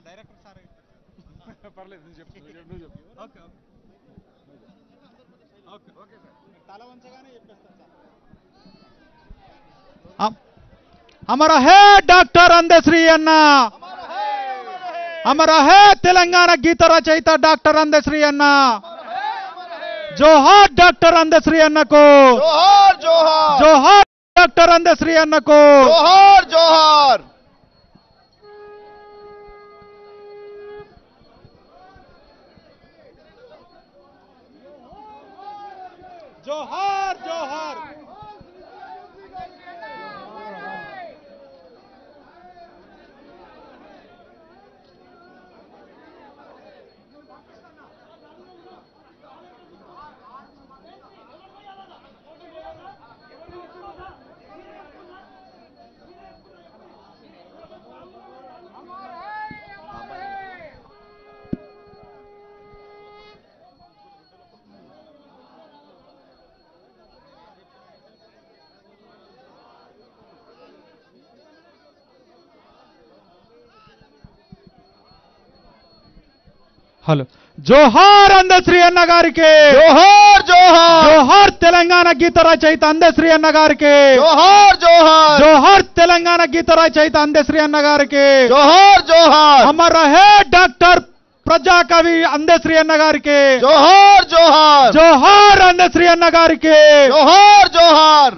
Director sir పర్లేదు నువ్వు చెప్పు ఓకే ఓకే ఓకే సార్ తల వంచగానే చెప్పేస్తాను సార్. అమర హే డాక్టర్ అందశ్రీ అన్న, అమర హే తెలంగాణ గీత రచయిత డాక్టర్ అందశ్రీ అన్న. జోహార్ డాక్టర్ అందశ్రీ అన్నకు, జోహార్ జోహార్ జోహార్ డాక్టర్ అందశ్రీ అన్నకు. జోహార్ జోహార్. జోహార్ జోహార్. హలో. జోహార్ అందశ్రీ అన్న గారికి, జోహార్ జోహార్. జోహార్ తెలంగాణ గీత రచయిత అందశ్రీ అన్న గారికి, జోహార్ జోహార్. జోహార్ తెలంగాణ గీత రచయిత అందశ్రీ అన్న గారికి. జోహార్ జోహార్. అమర హే డాక్టర్ ప్రజాకవి అందశ్రీ అన్న గారికి. జోహార్ జోహార్. జోహార్ అందశ్రీ అన్న గారికి. జోహార్ జోహార్.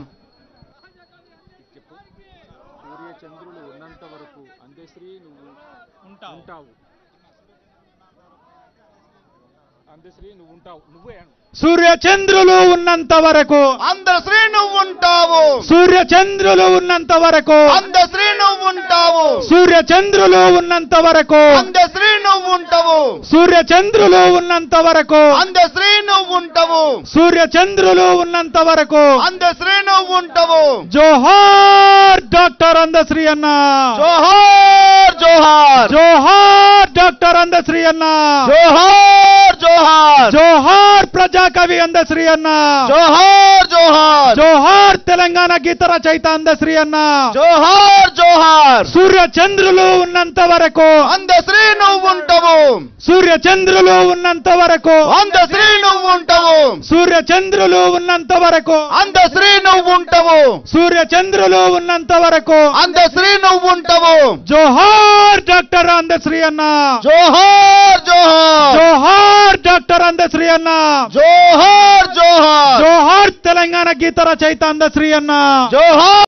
సూర్య చంద్రులు ఉన్నంత వరకు అందశ్రీ నువ్వు ఉంటావు. అందశ్రీ నువ్వు ఉంటావు. నువ్వే సూర్య చంద్రులు ఉన్నంత వరకు, అందశ్రీ నువ్వు ఉంటావు. సూర్య చంద్రులు ఉన్నంత వరకు, అందశ్రీ నువ్వు ఉంటావు. సూర్య చంద్రులు ఉన్నంత వరకు, అందశ్రీ నువ్వు ఉంటావు. సూర్య చంద్రులు ఉన్నంత వరకు, అందశ్రీ నువ్వు ఉంటావు. సూర్య చంద్రులు ఉన్నంత వరకు. అందశ్రీ నువ్వు ఉంటావు. జోహార్ డాక్టర్ అందశ్రీ అన్న, జోహార్ జోహార్. జోహార్ డాక్టర్ అందశ్రీ అన్న, జోహార్ జోహార్. జోహార్ ప్రజాకవి అందశ్రీ అన్న, జోహార్ జోహార్. జోహార్ తెలంగాణ గీత రచయిత అందశ్రీ అన్న. జోహార్ జోహార్. సూర్య చంద్రులు ఉన్నంత వరకు, అందశ్రీ నువ్వు ఉంటావు. సూర్య చంద్రులు ఉన్నంత వరకు, అందశ్రీ నువ్వు ఉంటావు. సూర్య చంద్రులు ఉన్నంత వరకు, అందశ్రీ నువ్వు ఉంటావు. సూర్య చంద్రులు ఉన్నంత వరకు. అందశ్రీ నువ్వు ఉంటావు. జోహార్ డాక్టర్ అందశ్రీ అన్న, జోహార్ జోహార్. జోహార్ డాక్టర్ అందశ్రీ అన్న, జోహార్ జోహార్. జోహార్ తెలంగాణ గీత రచయిత అందశ్రీ అన్న. జోహార్.